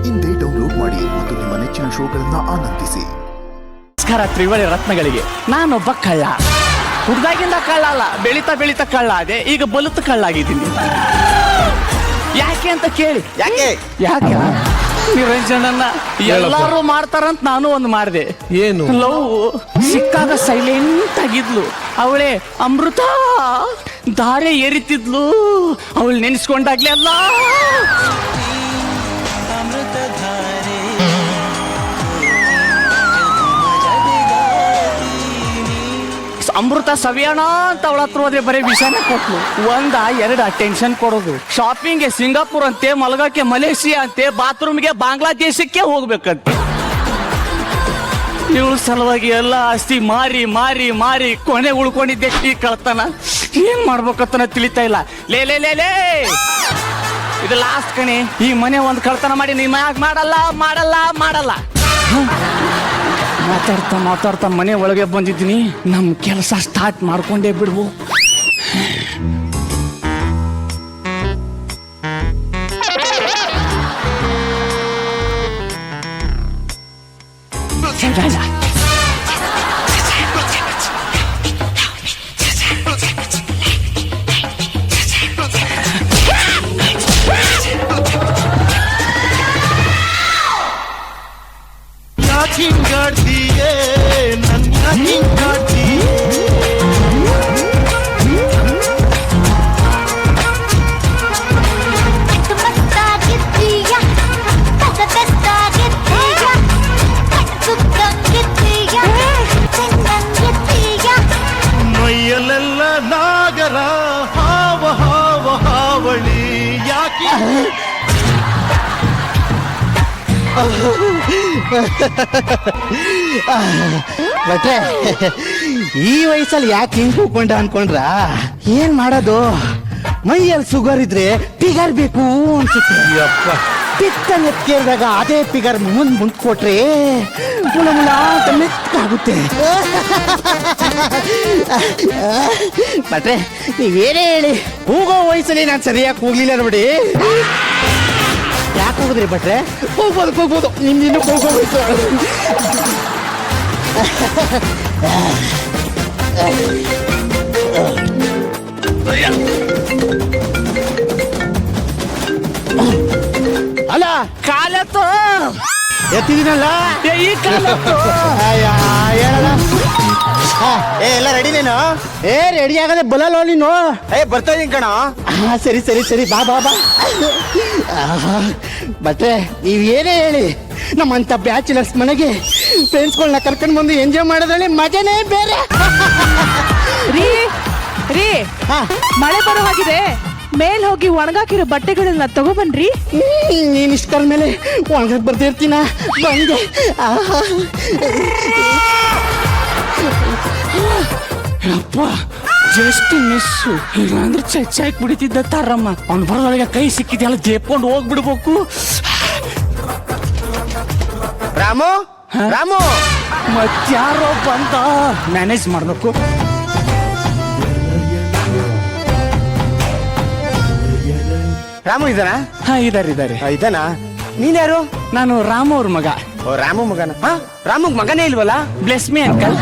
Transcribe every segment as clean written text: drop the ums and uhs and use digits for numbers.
ಇಂದೇ ಡೌನ್ಲೋಡ್ ಮಾಡಿ ಮತ್ತು ನಿಮ್ಮ ನೆಚ್ಚಿನ ಶೋಗಳನ್ನ ಆನಂದಿಸಿ. ನಮಸ್ಕಾರ ತ್ರಿವಳಿ ರತ್ನಗಳಿಗೆ. ನಾನೊಬ್ಬ ಕಳ್ಳ. ಹುಡ್ದಾಗಿಂದ ಕಳ್ಳ ಅಲ್ಲ, ಬೆಳೀತಾ ಬೆಳೀತಾ ಕಳ್ಳ ಅದೇ. ಈಗ ಬಲುತ ಕಳ್ಳಾಗಿದ್ದೀನಿ. ಯಾಕೆ ಅಂತ ಕೇಳಿ. ಯಾಕೆ ನಿರಂಜನನ್ನ ಎಲ್ಲಾರು ಮಾಡ್ತಾರಂತ ನಾನು ಒಂದು ಮಾಡಿದೆ. ಏನು? ಲವ್ ಸಿಕ್ಕಾಗ ಸೈಲೆಂಟ್ ಆಗಿದ್ಲು. ಅವಳೇ ಅಮೃತ ಧಾರೆ ಏರಿತಿದ್ಲು. ಅವಳು ನೆನೆಸ್ಕೊಂಡಾಗ್ಲಿ ಅಲ್ಲ ಅಮೃತ ಸವಿಯೋಣ ಅಂತ ಅವಳ ಹತ್ರ ಹೋದ್ರೆ ಬರೀ ವಿಷಾನ ಕೊಟ್ಲು. ಎರಡ ಟೆನ್ಷನ್ ಕೊಡೋದು. ಶಾಪಿಂಗ್ಗೆ ಸಿಂಗಾಪುರ್ ಅಂತೆ, ಮಲಗಕ್ಕೆ ಮಲೇಷಿಯಾ ಅಂತೆ, ಬಾತ್ರೂಮ್ಗೆ ಬಾಂಗ್ಲಾದೇಶಕ್ಕೆ ಹೋಗ್ಬೇಕಂತೆ. ಇವಳ ಸಲುವಾಗಿ ಎಲ್ಲ ಆಸ್ತಿ ಮಾರಿ ಮಾರಿ ಮಾರಿ ಕೊನೆ ಉಳ್ಕೊಂಡಿದ್ದೆ. ಈ ಕಳ್ತನ ಏನ್ ಮಾಡ್ಬೇಕಂತ ತಿಳಿತಾ ಇಲ್ಲ. ಲೇ ಲೇ ಲೇ ಲೇ ಇದು ಲಾಸ್ಟ್ ಕಣಿ. ಈ ಮನೆ ಒಂದು ಕಳ್ತನ ಮಾಡಿ ನಿಮ್ಮ ಮಾಡಲ್ಲ ಮಾಡಲ್ಲ ಮಾಡಲ್ಲ. ಮಾತಾಡ್ತಾ ಮಾತಾಡ್ತಾ ಮನೆ ಒಳಗೆ ಬಂದಿದ್ದೀನಿ. ನಮ್ಮ ಕೆಲಸ ಸ್ಟಾರ್ಟ್ ಮಾಡ್ಕೊಂಡೇ ಬಿಡ್ವು. ರಾಜ ಹಿಂಗಾಡ್ತೀಯೇ ನನ್ನ ಹಿಂಗಾಡ್ತೀಯೇ ಮೈಯಲ್ಲೆಲ್ಲ ನಾಗರ ಹಾವ ಹಾವ ಹಾವಳಿ ಯಾಕೆ ಬಟ್ರೆ ಈ ವಯಸ್ಸಲ್ಲಿ ಯಾಕೆ ಹಿಂಗ್ ಕೂಕೊಂಡ ಅನ್ಕೊಂಡ್ರ? ಏನ್ ಮಾಡೋದು, ಮೈಯಲ್ಲಿ ಸುಗರ್ ಇದ್ರೆ ಪಿಗರ್ ಬೇಕು ಅನ್ಸುತ್ತೆ. ಪಿತ್ತ ನೆತ್ಕೇರಿದಾಗ ಅದೇ ಪಿಗರ್ ಮುಂದ್ ಕೊಟ್ರೆ ಮುಳ ಮುಳ ಅಂತ ಮೆತ್ತಾಗುತ್ತೆ. ಬಟ್ರೆ ನೀವೇನೇ ಹೇಳಿ, ಕೂಗೋ ವಯಸ್ಸಲ್ಲಿ ನಾನು ಸರಿಯಾಗಿ ಕೂಗ್ಲಿಲ್ಲ ನೋಡಿ. ಯಾಕೆ ಹೋಗುದ್ರಿ ಭಟ್ರೆ? ಹೋಗ್ಬೋದು ನಿಮ್ದಿನ್ನೂ ಹೋಗೋ ವಯಸ್ಸು. ಅಲ್ಲ ಕಾಲತ್ತು ಎತ್ತಿದ್ದೀನಲ್ಲ ಈ ಕಾಲತ್ತು ಹೇಳಲ್ಲ. ಎಲ್ಲ ರೆಡಿ ನೀನು? ರೆಡಿ ಆಗದೆ ಬಲಲ್ಲ ನೀನು. ಬರ್ತಾ ಇದೀನಿ ಕಣ. ಸರಿ ಸರಿ ಸರಿ ಬಾ ಬಾ ಬಾ. ಬಟ್ರೆ ನೀವೇನೇ ಹೇಳಿ, ನಮ್ಮಂತ ಬ್ಯಾಚುಲರ್ಸ್ ಮನೆಗೆ ಫ್ರೆಂಡ್ಸ್ಗಳನ್ನ ಕರ್ಕೊಂಡು ಬಂದು ಎಂಜಾಯ್ ಮಾಡೋದ್ರಲ್ಲಿ ಮಜಾನೇ ಬೇರೆ. ರೀ ರೀ ಮಳೆ ಬರೋ ಹಾಗಿದೆ, ಮೇಲ್ ಹೋಗಿ ಒಣಗಾಕಿರೋ ಬಟ್ಟೆಗಳನ್ನ ತಗೊಬನ್ರಿ. ನೀನ್ ಇಷ್ಟ ಕಲ್ ಮೇಲೆ ಒಣಗಕ್ ಬರ್ತಾ ಇರ್ತೀನ ಬಂದೆ. ಅಪ್ಪ ಜಸ್ಟ್ ಮಿಸ್ಸು. ಇಲ್ಲಾಂದ್ರೆ ಚಚ್ಚಾಕಿ ಬಿಡ್ತಿದ್ದ ತಾರಮ್ಮ. ಅವ್ನು ಬರೋದೊಳಗೆ ಕೈ ಸಿಕ್ಕಿದೆಲ್ಲ ಜೇಪ್ಕೊಂಡು ಹೋಗ್ಬಿಡ್ಬೇಕು. ರಾಮು ರಾಮು ಮತ್ಯಾರೋ ಬಂದ ಮ್ಯಾನೇಜ್ ಮಾಡ್ಬೇಕು. ರಾಮು ಇದಾನ? ಇದಾರೆ. ಇದಾನ? ನೀನ್ಯಾರು? ನಾನು ರಾಮು ಅವ್ರ ಮಗ. ರಾಮು ಮಗನ? ರಾಮು ಮಗನೇ ಇಲ್ವಲ್ಲ? Bless me uncle.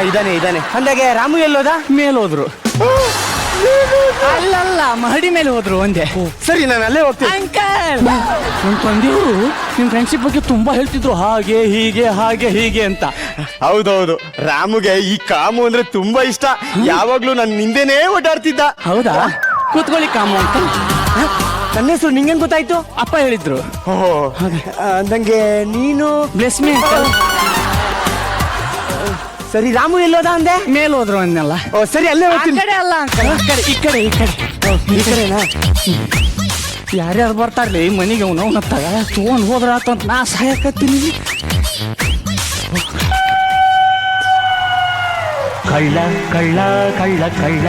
ಇದಾನೆ. ಅಂದಾಗೆ ರಾಮು ಎಲ್ಲೋದ? ಮೇಲೆ ಹೋದ್ರು. ಅಲ್ಲಲ್ಲ ಮಹಡಿ ಮೇಲೆ ಹೋದ್ರು ಒಂದೇ. ಸರಿ ನಾನು ಅಲ್ಲೇ ಹೋಗ್ತೀನಿ. ಅಂಕಲ್ ನಮ್ ತಂದೆಯವರು ನಿಮ್ ಫ್ರೆಂಡ್ಶಿಪ್ ಬಗ್ಗೆ ತುಂಬಾ ಹೇಳ್ತಿದ್ರು, ಹಾಗೆ ಹೀಗೆ ಹಾಗೆ ಹೀಗೆ ಅಂತ. ಹೌದೌದು, ರಾಮುಗೆ ಈ ಕಾಮು ಅಂದ್ರೆ ತುಂಬಾ ಇಷ್ಟ. ಯಾವಾಗ್ಲೂ ನನ್ ನಿಂದೇನೆ ಓಡಾಡ್ತಿದ್ದ. ಹೌದಾ? ಕೂತ್ಕೊಳ್ಳಿ ಕಾಮು ಅಂತ. ನನ್ನ ಹೆಸರು ನಿಂಗೇನ್ ಗೊತ್ತಾಯ್ತು? ಅಪ್ಪ ಹೇಳಿದ್ರು. ನಂಗೆ ನೀನು ಬ್ಲೆಸ್ ಮೀ ಅಂಕಲ್. ಸರಿ ರಾಮು ಎಲ್ಲೋದ ಅಂದೆ? ಮೇಲ್ ಹೋದ್ರು ಅನ್ನೆಲ್ಲ. ಸರಿ ಅಲ್ಲೇ ಹೋಗ್ತೀನಿ. ಕಡೆ ಅಲ್ಲ ಅಂಕಲ್, ಈ ಕಡೆ ಈ ಕಡೆನಾ? ಯಾರ್ಯಾರು ಬರ್ತಾರ್ಲಿ ಮನೆಗೆ ಅವನು ತಗೊಂಡ್ ಹೋದ್ರ ಆತಂತ ನಾ ಸಹಾಯಕತ್ತೀನಿ. ಕಳ್ಳ ಕಳ್ಳ ಕಳ್ಳ ಕಳ್ಳ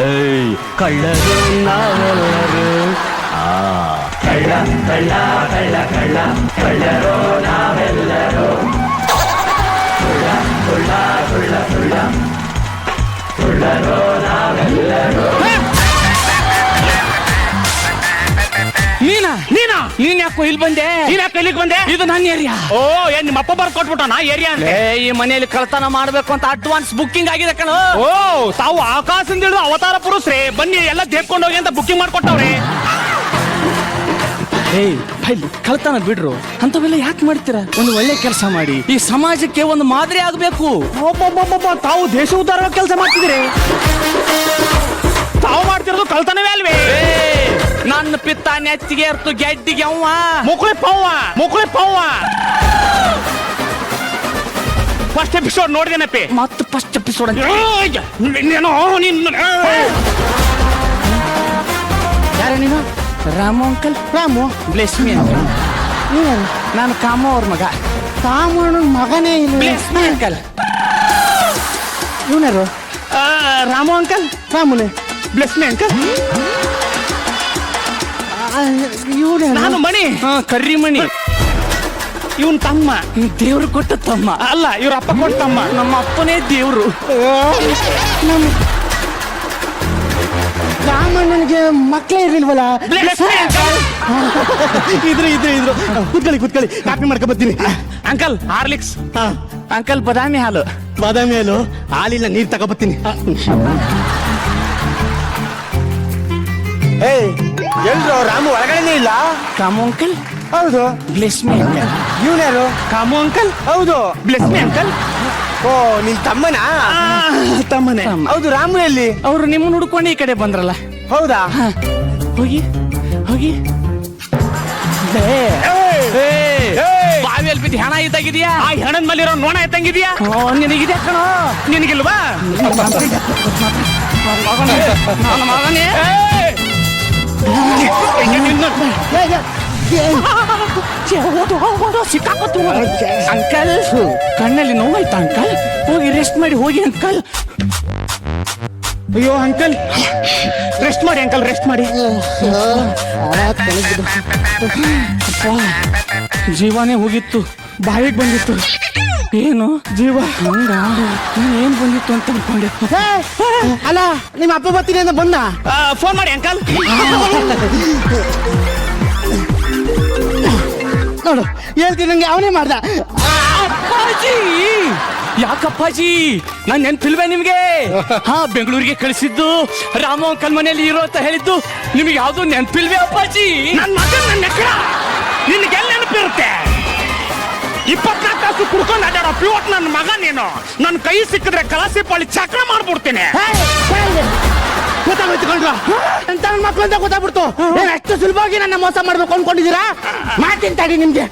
ಏಯ್ ಕಳ್ಳರು ನಾವೆಲ್ಲರೂ. ಕಳ್ಳ ಕಳ್ಳ ಕಳ್ಳ ಕಳ್ಳ ಕಳ್ಳರು ನಾವೆಲ್ಲರೂ. ಸುಳ್ಳ ಸುಳ್ಳ ಸುಳ್ಳ ಸುಳ್ಳ ಸುಳ್ಳರು ನಾವೆಲ್ಲರೂ. ನೀನಾ ನೀನ್ ಯಾಕೋ ಇಲ್ಲಿ ಬಂದೆ? ನೀನ್ ಯಾಕೆ ಇಲ್ಲಿಗೆ ಬಂದೆ? ಇದು ನನ್ನ ಏರಿಯಾ. ಓ ಏನ್ ನಿಮ್ಮ ಅಪ್ಪ ಬರ್ಕೊಟ್ಬಿಟ್ಟ ನಾ ಏರಿಯಾ ಅಂತ? ಈ ಮನೆಯಲ್ಲಿ ಕಳ್ತನ ಮಾಡ್ಬೇಕು ಅಂತ ಅಡ್ವಾನ್ಸ್ ಬುಕ್ಕಿಂಗ್ ಆಗಿದೆ ಕಣೋ. ಓ ತಾವು ಆಕಾಶದಿಂದ ಹಿಡಿದು ಅವತಾರ ಪುರುಷರೇ, ಬನ್ನಿ ಎಲ್ಲ ದೇವ್ಕೊಂಡು ಹೋಗಿ ಅಂತ ಬುಕ್ಕಿಂಗ್ ಮಾಡ್ಕೊಟ್ಟವ್ರೆ. ಕಳ್ತನ ಬಿಡ್ರು, ಅಂತವೆಲ್ಲ ಯಾಕೆ ಮಾಡ್ತೀರಾ? ಒಂದು ಒಳ್ಳೆ ಕೆಲಸ ಮಾಡಿ, ಈ ಸಮಾಜಕ್ಕೆ ಒಂದು ಮಾದರಿ ಆಗ್ಬೇಕು. ತಾವು ದೇಶ ಉದ್ಧಾರ ಕೆಲಸ ಮಾಡ್ತಿದ್ದೀರಿ. ತಾವು ಮಾಡ್ತಿರೋದು ಕಳ್ತನವೇ ಅಲ್ವೇ? ನನ್ನ ಪಿತ್ತ ನೆತ್ತಿಗೆ ಅರ್ತು ಗೆಡ್ಡಿಗೆ ಅವ್ವ ಮುಕುಳಿ ಪವ್ವ ಫಸ್ಟ್ ಎಪಿಸೋಡ್ ನೋಡಿದೇನಪ್ಪಿ. ಮತ್ತು ಫಸ್ಟ್ ಎಪಿಸೋಡ್ ಯಾರ ನೀನು? Ramu uncle. Ramu bless me uncle. ನಾನು ಕಾಮು ಅವ್ರ ಮಗ. ಕಾಮಣ್ಣನ ಮಗನೇ ಇಲ್ಲ. Bless me uncle. ಇವನಾರು? ರಾಮು ಅಂಕಲ್. ರಾಮುನೇ. Bless me uncle. ನಾನು ಮಣಿ. ಕರ್ರಿ ಮಣಿ. ಇವನ್ ತಮ್ಮ. ದೇವ್ರು ಕೊಟ್ಟ ತಮ್ಮ ಅಲ್ಲ, ಇವ್ರ ಅಪ್ಪ ಕೊಟ್ಟ ತಮ್ಮ. ನಮ್ಮ ಅಪ್ಪನೇ ದೇವ್ರು. ರಾಮಣ್ಣನಿಗೆ ಮಕ್ಕಳೇ ಇರ್ಲಿಲ್ವಲ್ಲ? ಇದ್ರು ಕೂತ್ಕೊಳ್ಳಿ ಕಾಪಿ ಮಾಡ್ಕೊ ಬರ್ತೀನಿ. Uncle Horlicks. ಅಂಕಲ್ ಬದಾಮಿ ಹಾಲು. ಬಾದಾಮಿ ಹಾಲು ಹಾಲಿಲ್ಲ, ನೀರ್ ತಗೊಬರ್ತೀನಿ. ಎಲ್ರು ರಾಮು ಒಳಗಡೆನೇ ಇಲ್ಲ. ಕಾಮು ಅಂಕಲ್. ಹೌದು. Bless me uncle. ಇವನ್ಯಾರು? ಕಾಮು ಅಂಕಲ್. ಹೌದು. Bless me uncle. ಓ ನಿನ್ ತಮ್ಮನಾ? ತಮ್ಮನೆ. ಹೌದು. ರಾಮು ಎಲ್ಲಿ? ಅವ್ರು ನಿಮ್ಮನ್ನ ಹುಡ್ಕೊಂಡು ಈ ಕಡೆ ಬಂದ್ರಲ್ಲ. ಹೌದಾ? ಹೋಗಿ ಬಾವಿಯಲ್ಲಿ ಬಿದ್ದು ಹೆಣ ಇದ್ದಾಗಿದ್ಯಾ? ಆ ಹೆಣದ ಮೇಲಿರೋ ನೋಣ ಎತ್ತಂಗಿದ್ಯಾ? ನಿನಗಿದೆ ಕಣೋ. ನಿನಗಿಲ್ವಾ? ನನ್ನ ಮಗನೇ. ಸಿಕ್ಕಾಕೊತ್ತು. ಅಂಕಲ್ ಕಣ್ಣಲ್ಲಿ ನೋವಾಯ್ತಾ ಅಂಕಲ್? ಹೋಗಿ ರೆಸ್ಟ್ ಮಾಡಿ ಹೋಗಿ ಅಂಕಲ್. ಅಯ್ಯೋ ಅಂಕಲ್, ರೆಸ್ಟ್ ಮಾಡಿ ಅಂಕಲ್, ರೆಸ್ಟ್ ಮಾಡಿ. ಜೀವನೇ ಹೋಗಿತ್ತು, ಬಾಯಿಗೆ ಬಂದಿತ್ತು. ಏನು ಜೀವ ಹಂಗ ಏನ್ ಬಂದಿತ್ತು ಅಂತ ಅನ್ಕೊಂಡೆ. ಅಲ್ಲ ನಿಮ್ಮ ಅಪ್ಪ ಬರ್ತೀನಿ ಅಂತ ಬಂದ. ಫೋನ್ ಮಾಡಿ ಅಂಕಲ್. ನೋಡು ಹೇಳ್ತೀನಿ, ನಂಗೆ ಅವನೇ ಮಾಡ್ದ. ಅಪ್ಪಾಜಿ, ಯಾಕಪ್ಪಾಜಿ ನಾನ್ ನೆನ್ಪಿಲ್ವೇ ನಿಮ್ಗೆ? ಬೆಂಗಳೂರಿಗೆ ಕಳಿಸಿದ್ದು, ರಾಮು ಅಂಕಲ್ ಮನೆಯಲ್ಲಿ ಇರೋ ಅಂತ ಹೇಳಿದ್ದು ನಿಮ್ಗೆ ಯಾವ್ದು ನೆನ್ಪಿಲ್ವೇ ಅಪ್ಪಾಜಿ? ನನ್ನ ಮಗನ್ ನನ್ನ ಎಕ್ಕಡ ನಿನ್ಗೆಲ್ಲ ನೆನಪಿರುತ್ತೆ. 24 ತಾಸು ಕುಡ್ಕೊಂಡು ಅಡ್ಡಾಡೋ ಪ್ಯೂಟ್ ನನ್ನ ಮಗ ನೀನು. ನನ್ನ ಕೈ ಸಿಕ್ಕಿದ್ರೆ ಕಲಾಸಿ ಪಾಳಿ ಚಕ್ರ ಮಾಡ್ಬಿಡ್ತೀನಿ. ಗೊತ್ತಾಗೋಯ್ತು ಕಣ್ರ, ಅಂತ ನನ್ನ ಮಕ್ಳು ಅಂತ ಗೊತ್ತಾಗ್ಬಿಡ್ತು. ಅಷ್ಟು ಸುಲಭವಾಗಿ ನನ್ನ ಮೋಸ ಮಾಡ್ಬೇಕು ಅನ್ಕೊಂಡಿದ್ದೀರಾ? ಮಾಡ್ತೀನಿ ತಡಿ ನಿಮ್ಗೆ.